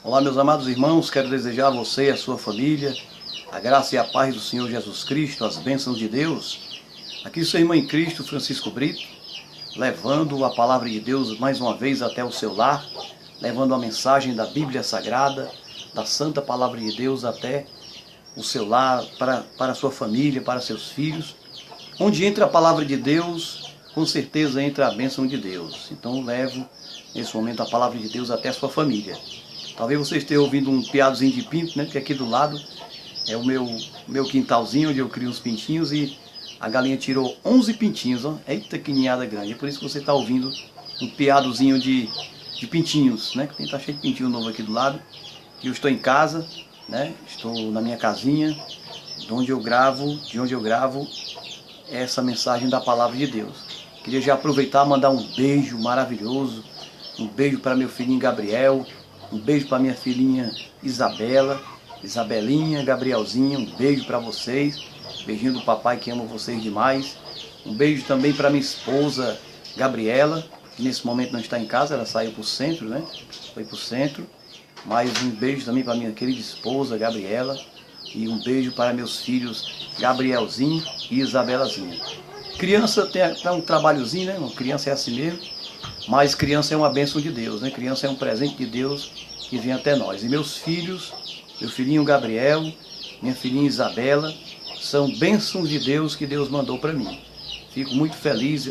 Olá, meus amados irmãos, quero desejar a você e a sua família a graça e a paz do Senhor Jesus Cristo, as bênçãos de Deus. Aqui o seu irmão em Cristo, Francisco Brito, levando a palavra de Deus mais uma vez até o seu lar, levando a mensagem da Bíblia Sagrada, da Santa Palavra de Deus até o seu lar, para a sua família, para seus filhos. Onde entra a palavra de Deus, com certeza entra a bênção de Deus. Então eu levo nesse momento a palavra de Deus até a sua família. Talvez você esteja ouvindo um piadozinho de pinto, né? Porque aqui do lado é o meu quintalzinho onde eu crio uns pintinhos e a galinha tirou 11 pintinhos, ó. Eita, que ninhada grande. É por isso que você está ouvindo um piadozinho de pintinhos, né? Está cheio de pintinho novo aqui do lado. E eu estou em casa, né? Estou na minha casinha, de onde eu gravo essa mensagem da palavra de Deus. Queria já aproveitar e mandar um beijo maravilhoso, um beijo para meu filhinho Gabriel, um beijo para minha filhinha Isabelinha, Gabrielzinho, um beijo para vocês, beijinho do papai que ama vocês demais. Um beijo também para minha esposa Gabriela, que nesse momento não está em casa, ela saiu para o centro, né? Foi para o centro. Mais um beijo também para minha querida esposa Gabriela e um beijo para meus filhos Gabrielzinho e Isabelazinha. Criança tem um trabalhozinho, né? Criança é assim mesmo, mas criança é uma bênção de Deus, né? Criança é um presente de Deus que vem até nós. E meus filhos, meu filhinho Gabriel, minha filhinha Isabela, são bênçãos de Deus que Deus mandou para mim. Fico muito feliz,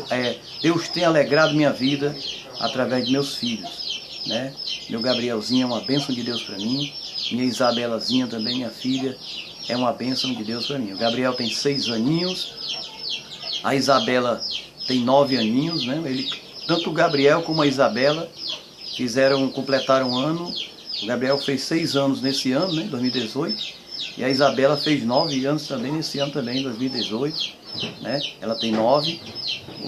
Deus tem alegrado minha vida através de meus filhos, né? Meu Gabrielzinho é uma bênção de Deus para mim, minha Isabelazinha também, minha filha, é uma bênção de Deus para mim. O Gabriel tem 6 aninhos, a Isabela tem 9 aninhos, né? Tanto o Gabriel como a Isabela completaram um ano. O Gabriel fez 6 anos nesse ano, né, 2018, e a Isabela fez 9 anos também nesse ano também, 2018, né? Ela tem 9,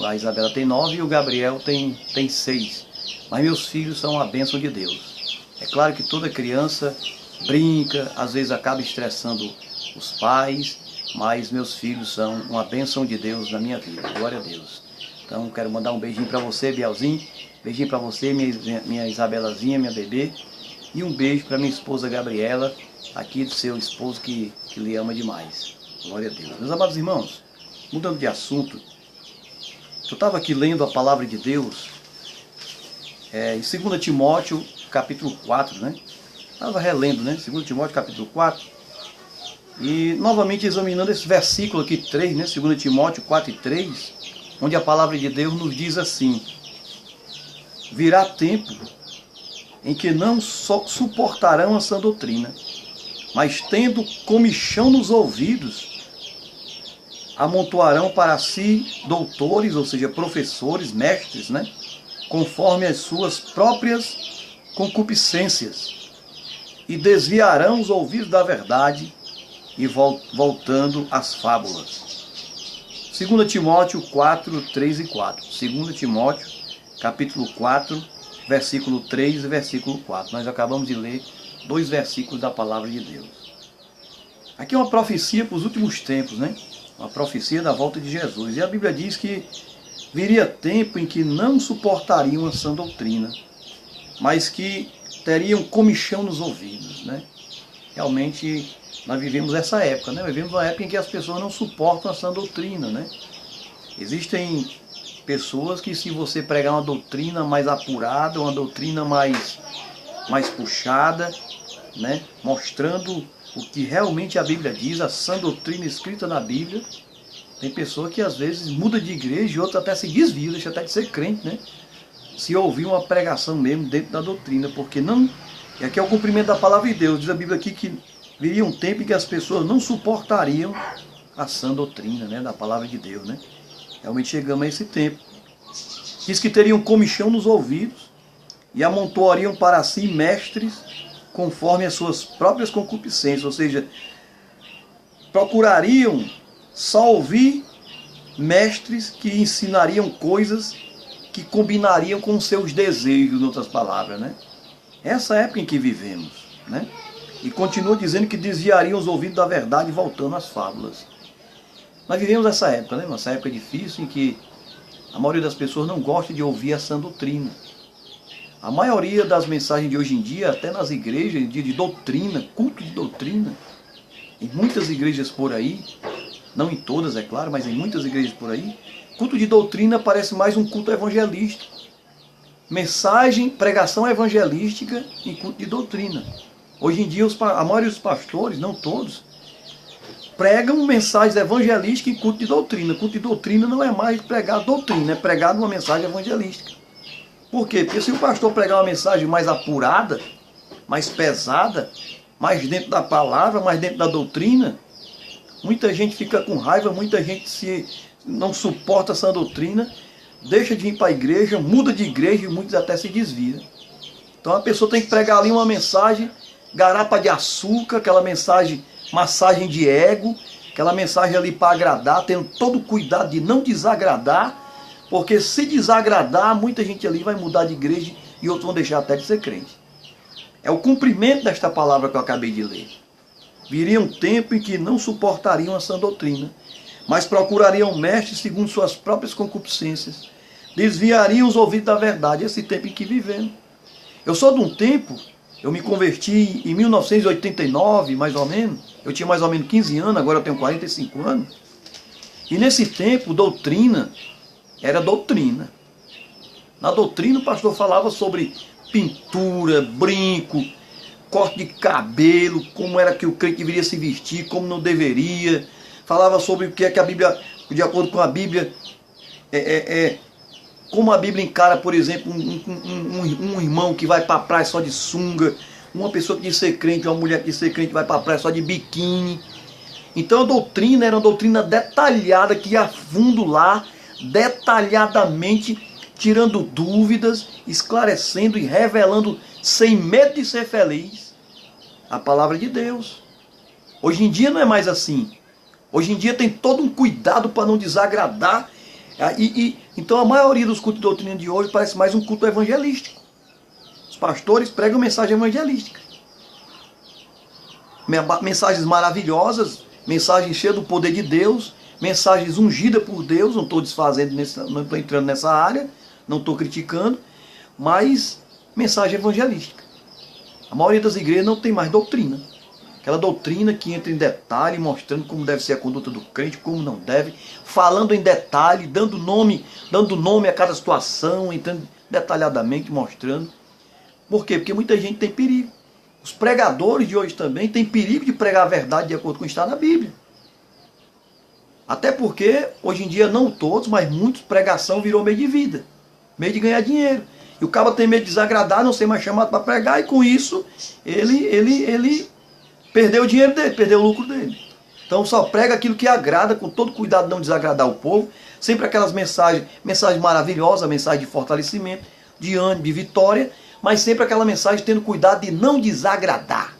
a Isabela tem 9 e o Gabriel tem 6. Mas meus filhos são uma bênção de Deus. É claro que toda criança brinca, às vezes acaba estressando os pais, mas meus filhos são uma bênção de Deus na minha vida. Glória a Deus. Então quero mandar um beijinho para você, Bielzinho. Beijinho para você, minha Isabelazinha, minha bebê. E um beijo para minha esposa Gabriela, aqui do seu esposo que lhe ama demais. Glória a Deus. Meus amados irmãos, mudando de assunto, eu estava aqui lendo a palavra de Deus, em 2 Timóteo, capítulo 4, né? Estava relendo, né? 2 Timóteo, capítulo 4. E novamente examinando esse versículo aqui 3, né? 2 Timóteo 4 e 3, onde a palavra de Deus nos diz assim: virá tempo em que não só suportarão a sã doutrina, mas tendo comichão nos ouvidos, amontoarão para si doutores, ou seja, professores, mestres, né? Conforme as suas próprias concupiscências, e desviarão os ouvidos da verdade, e voltando às fábulas. 2 Timóteo 4, 3 e 4. 2 Timóteo, capítulo 4, versículo 3 e versículo 4. Nós acabamos de ler 2 versículos da palavra de Deus. Aqui é uma profecia para os últimos tempos, né? Uma profecia da volta de Jesus. E a Bíblia diz que viria tempo em que não suportariam a sã doutrina, mas que teriam comichão nos ouvidos, né? Realmente nós vivemos essa época, né? Vivemos uma época em que as pessoas não suportam a sã doutrina, né? Existem pessoas que, se você pregar uma doutrina mais apurada, uma doutrina mais puxada, né? Mostrando o que realmente a Bíblia diz, a sã doutrina escrita na Bíblia, tem pessoa que às vezes muda de igreja e outra até se desvia, deixa até de ser crente, né? Se ouvir uma pregação mesmo dentro da doutrina, porque não... E aqui é o cumprimento da palavra de Deus. Diz a Bíblia aqui que viria um tempo em que as pessoas não suportariam a sã doutrina, né, da palavra de Deus, né? Realmente chegamos a esse tempo. Diz que teriam comichão nos ouvidos e amontoariam para si mestres conforme as suas próprias concupiscências, ou seja, procurariam só ouvir mestres que ensinariam coisas que combinariam com seus desejos, em outras palavras, né? Essa época em que vivemos, né? E continua dizendo que desviariam os ouvidos da verdade, voltando às fábulas. Nós vivemos essa época, né? Essa época difícil em que a maioria das pessoas não gosta de ouvir a sã doutrina. A maioria das mensagens de hoje em dia, até nas igrejas, de doutrina, culto de doutrina, em muitas igrejas por aí, não em todas, é claro, mas em muitas igrejas por aí, culto de doutrina parece mais um culto evangelístico. Mensagem, pregação evangelística em culto de doutrina. Hoje em dia, a maioria dos pastores, não todos, pregam mensagens evangelísticas em culto de doutrina. Culto de doutrina não é mais pregar doutrina, é pregar uma mensagem evangelística. Por quê? Porque se o pastor pregar uma mensagem mais apurada, mais pesada, mais dentro da palavra, mais dentro da doutrina, muita gente fica com raiva, muita gente não suporta essa doutrina, deixa de vir para a igreja, muda de igreja e muitos até se desviam. Então a pessoa tem que pregar ali uma mensagem, garapa de açúcar, aquela mensagem, massagem de ego, aquela mensagem ali para agradar, tendo todo o cuidado de não desagradar, porque se desagradar, muita gente ali vai mudar de igreja e outros vão deixar até de ser crente. É o cumprimento desta palavra que eu acabei de ler. Viria um tempo em que não suportariam essa doutrina, mas procurariam mestres segundo suas próprias concupiscências, desviariam os ouvidos da verdade. Esse tempo em que vivemos. Eu sou de um tempo, eu me converti em 1989, mais ou menos, eu tinha mais ou menos 15 anos, agora eu tenho 45 anos, e nesse tempo, doutrina era doutrina. Na doutrina o pastor falava sobre pintura, brinco, corte de cabelo, como era que o crente deveria se vestir, como não deveria. Falava sobre o que é que a Bíblia, de acordo com a Bíblia, como a Bíblia encara, por exemplo, um irmão que vai para a praia só de sunga, uma pessoa que diz ser crente, uma mulher que diz ser crente vai para a praia só de biquíni. Então a doutrina era uma doutrina detalhada, que ia a fundo lá, detalhadamente, tirando dúvidas, esclarecendo e revelando, sem medo de ser feliz, a palavra de Deus. Hoje em dia não é mais assim. Hoje em dia tem todo um cuidado para não desagradar. Então a maioria dos cultos de doutrina de hoje parece mais um culto evangelístico. Os pastores pregam mensagem evangelística. Mensagens maravilhosas, mensagens cheias do poder de Deus, mensagens ungidas por Deus. Não estou desfazendo, não estou entrando nessa área, não estou criticando, mas mensagem evangelística. A maioria das igrejas não tem mais doutrina. Aquela doutrina que entra em detalhe, mostrando como deve ser a conduta do crente, como não deve, falando em detalhe, dando nome a cada situação, entrando detalhadamente, mostrando. Por quê? Porque muita gente tem perigo. Os pregadores de hoje também têm perigo de pregar a verdade de acordo com o que está na Bíblia. Até porque, hoje em dia, não todos, mas muitos, pregação virou meio de vida, meio de ganhar dinheiro. E o cara tem medo de desagradar, não ser mais chamado para pregar, e com isso, ele perdeu o dinheiro dele, perdeu o lucro dele. Então só prega aquilo que agrada, com todo cuidado de não desagradar o povo. Sempre aquelas mensagens maravilhosas, mensagem de fortalecimento, de ânimo, de vitória, mas sempre aquela mensagem tendo cuidado de não desagradar.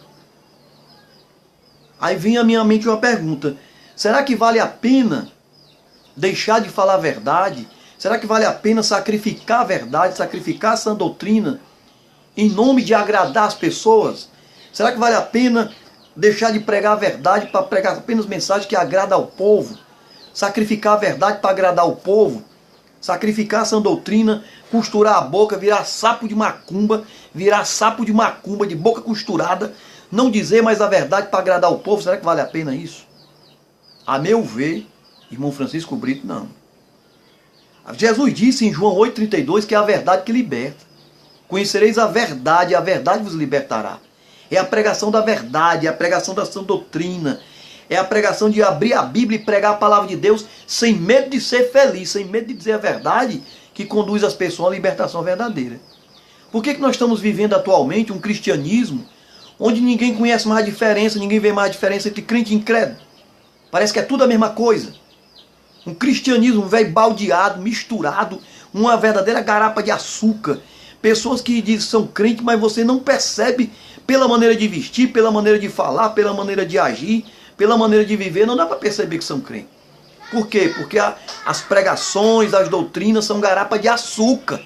Aí vem à minha mente uma pergunta: será que vale a pena deixar de falar a verdade? Será que vale a pena sacrificar a verdade, sacrificar essa doutrina, em nome de agradar as pessoas? Será que vale a pena deixar de pregar a verdade para pregar apenas mensagem que agrada ao povo? Sacrificar a verdade para agradar o povo? Sacrificar essa doutrina, costurar a boca, virar sapo de macumba, de boca costurada, não dizer mais a verdade para agradar o povo? Será que vale a pena isso? A meu ver, irmão Francisco Brito, não. Jesus disse em João 8,32 que é a verdade que liberta. Conhecereis a verdade vos libertará. É a pregação da verdade, é a pregação da sã doutrina, é a pregação de abrir a Bíblia e pregar a palavra de Deus sem medo de ser feliz, sem medo de dizer a verdade, que conduz as pessoas à libertação verdadeira. Por que nós estamos vivendo atualmente um cristianismo onde ninguém conhece mais a diferença, ninguém vê mais a diferença entre crente e incrédulo? Parece que é tudo a mesma coisa. Um cristianismo velho baldeado, misturado, uma verdadeira garapa de açúcar. Pessoas que dizem que são crentes, mas você não percebe pela maneira de vestir, pela maneira de falar, pela maneira de agir, pela maneira de viver, não dá para perceber que são crentes. Por quê? Porque as pregações, as doutrinas são garapa de açúcar.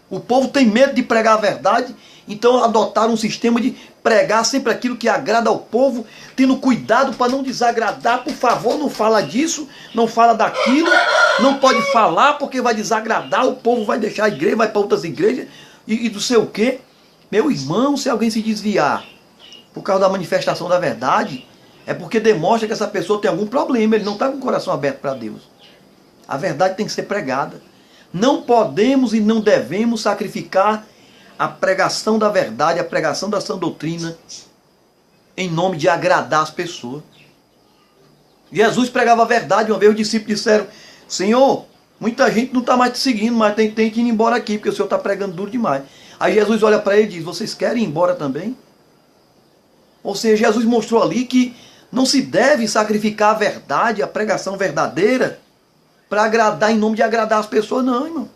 O povo tem medo de pregar a verdade, então adotaram um sistema de pregar sempre aquilo que agrada ao povo, tendo cuidado para não desagradar. Por favor, não fala disso, não fala daquilo, não pode falar porque vai desagradar, o povo vai deixar a igreja, vai para outras igrejas. e do seu quê? Meu irmão, se alguém se desviar por causa da manifestação da verdade, é porque demonstra que essa pessoa tem algum problema, ele não está com o coração aberto para Deus. A verdade tem que ser pregada. Não podemos e não devemos sacrificar a pregação da verdade, a pregação da sã doutrina, em nome de agradar as pessoas. Jesus pregava a verdade. Uma vez os discípulos disseram: Senhor, muita gente não está mais te seguindo, mas tem que ir embora aqui, porque o Senhor está pregando duro demais. Aí Jesus olha para ele e diz: vocês querem ir embora também? Ou seja, Jesus mostrou ali que não se deve sacrificar a verdade, a pregação verdadeira, para agradar, em nome de agradar as pessoas, não, irmão.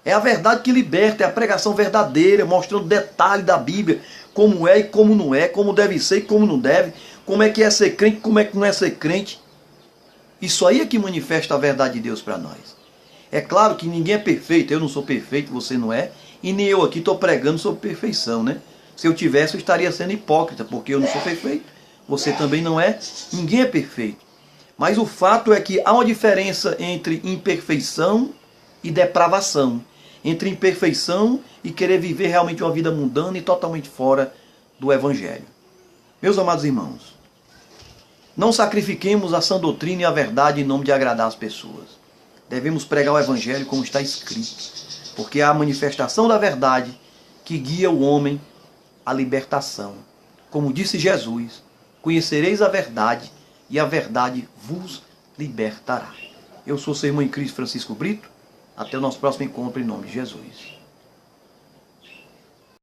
É a verdade que liberta, é a pregação verdadeira, mostrando detalhe da Bíblia, como é e como não é, como deve ser e como não deve, como é que é ser crente e como é que não é ser crente. Isso aí é que manifesta a verdade de Deus para nós. É claro que ninguém é perfeito, eu não sou perfeito, você não é, e nem eu aqui estou pregando sobre perfeição, né? Se eu tivesse, eu estaria sendo hipócrita, porque eu não sou perfeito, você também não é, ninguém é perfeito. Mas o fato é que há uma diferença entre imperfeição e depravação, entre imperfeição e querer viver realmente uma vida mundana e totalmente fora do Evangelho. Meus amados irmãos, não sacrifiquemos a sã doutrina e a verdade em nome de agradar as pessoas. Devemos pregar o Evangelho como está escrito, porque é a manifestação da verdade que guia o homem à libertação. Como disse Jesus: conhecereis a verdade e a verdade vos libertará. Eu sou seu irmão em Cristo, Francisco Brito. Até o nosso próximo encontro, em nome de Jesus.